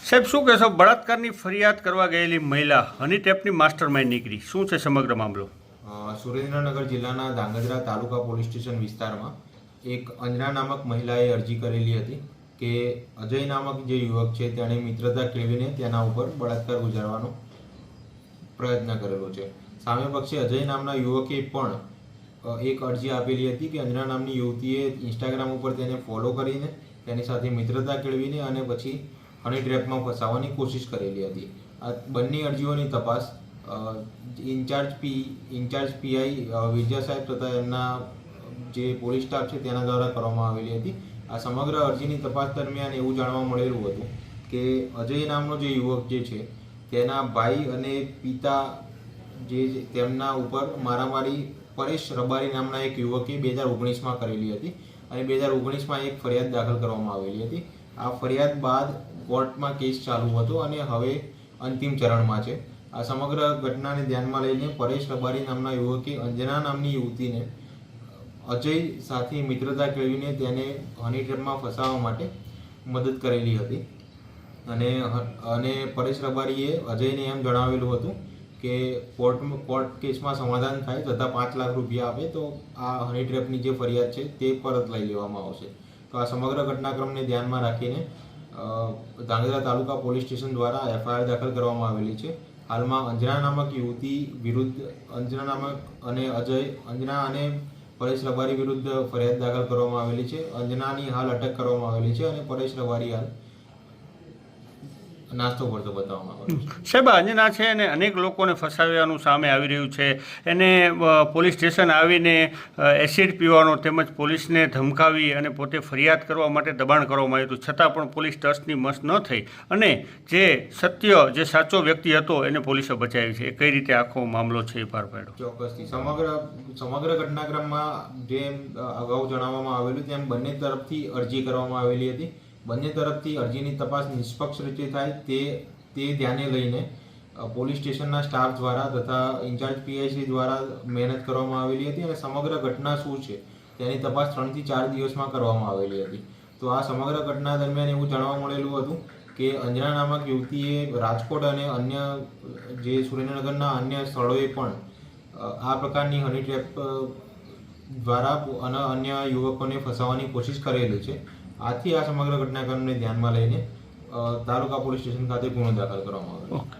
સાહેબ, શું કહેશો? બળાત્કારની ફરિયાદ કરવા ગયેલી મહિલા હની ટ્રેપની માસ્ટર માઇન્ડ નીકળી. શું છે સમગ્ર મામલો? સુરેન્દ્રનગર જિલ્લાના ધાંગધ્રા તાલુકા પોલીસ સ્ટેશન વિસ્તારમાં એક અંજના નામક મહિલાએ અરજી કરેલી હતી કે અજય નામક જે યુવક છે તેણે મિત્રતા કેળવીને તેના ઉપર બળાત્કાર ગુજારવાનો પ્રયત્ન કરેલો છે. સામે પક્ષે અજય નામના યુવકે પણ એક અરજી આપેલી હતી કે અંજના નામની યુવતીએ ઇન્સ્ટાગ્રામ ઉપર તેને ફોલો કરીને તેની સાથે મિત્રતા કેળવીને અને પછી હની ટ્રેપમાં ફસાવવાની કોશિશ કરેલી હતી. આ બંને અરજીઓની તપાસ ઇન્ચાર્જ પીઆઈ વિજય સાહેબ તથા એમના જે પોલીસ સ્ટાફ છે તેના દ્વારા કરવામાં આવેલી હતી. આ સમગ્ર અરજીની તપાસ દરમિયાન એવું જાણવા મળેલું હતું કે અજય નામનો જે યુવક જે છે તેના ભાઈ અને પિતા જે તેમના ઉપર મારામારી પરેશ રબારી નામના એક યુવકે 2019માં કરેલી હતી અને 2019માં એક ફરિયાદ દાખલ કરવામાં આવેલી હતી. આ ફરિયાદ બાદ કોર્ટમાં કેસ ચાલુ હતો અને હવે અંતિમ ચરણમાં છે. આ સમગ્ર ઘટનાને ધ્યાનમાં લઈને પરેશ રબારી નામના યુવકે અંજના નામની યુવતીને અજય સાથે મિત્રતા કેળવીને તેને હની ટ્રેપમાં ફસાવવા માટે મદદ કરેલી હતી અને પરેશ રબારીએ અજયને એમ જણાવેલું હતું કે કોર્ટ કેસમાં સમાધાન થાય તથા 5 લાખ રૂપિયા આપે તો આ હની ટ્રેપની જે ફરિયાદ છે તે પરત લઈ લેવામાં આવશે. તો આ સમગ્ર ઘટનાક્રમને ધ્યાનમાં રાખીને ધાંગધ્રા તાલુકા પોલીસ સ્ટેશન દ્વારા એફઆઈઆર દાખલ કરવામાં આવેલી છે. હાલમાં અંજના નામક યુવતી વિરુદ્ધ અંજના અને પરેશ રબારી વિરુદ્ધ ફરિયાદ દાખલ કરવામાં આવેલી છે. અંજનાની હાલ અટક કરવામાં આવેલી છે અને પરેશ રબારી હાલ નાસ્તો કરતો બતાવવામાં આવ્યો છે. સાહેબ, અંજના છે અને અનેક લોકોને ફસાવ્યાનું સામે આવી રહ્યું છે. એને પોલીસ સ્ટેશન આવીને એસિડ પીવાનો તેમજ પોલીસને ધમકાવી અને પોતે ફરિયાદ કરવા માટે દબાણ કરવામાં આવ્યું હતું, છતાં પણ પોલીસ ટસની મસ ન થઈ અને જે સાચો વ્યક્તિ હતો એને પોલીસે બચાવી છે. એ કઈ રીતે આખો મામલો છે એ પાર પાડ્યો? ચોક્કસથી સમગ્ર ઘટનાક્રમમાં જેમ અગાઉ જણાવવામાં આવેલું તેમ બંને તરફથી અરજી કરવામાં આવેલી હતી. બંને તરફથી અરજીની તપાસ નિષ્પક્ષ રીતે થાય તે ધ્યાને લઈને પોલીસ સ્ટેશનના સ્ટાફ દ્વારા તથા ઇન્ચાર્જ પીઆઈ દ્વારા મહેનત કરવામાં આવેલી હતી અને સમગ્ર ઘટના શું છે તેની તપાસ 3 થી 4 દિવસમાં કરવામાં આવેલી હતી. તો આ સમગ્ર ઘટના દરમિયાન એવું જાણવા મળેલું હતું કે અંજના નામક યુવતીએ રાજકોટ અને અન્ય જે સુરેન્દ્રનગરના અન્ય સ્થળોએ પણ આ પ્રકારની હની ટ્રેપ દ્વારા અને અન્ય યુવકોને ફસાવવાની કોશિશ કરેલી છે. આથી આ સમગ્ર ઘટનાક્રમને ધ્યાનમાં લઈને તાલુકા પોલીસ સ્ટેશન ખાતે ગુનો દાખલ કરવામાં આવ્યો.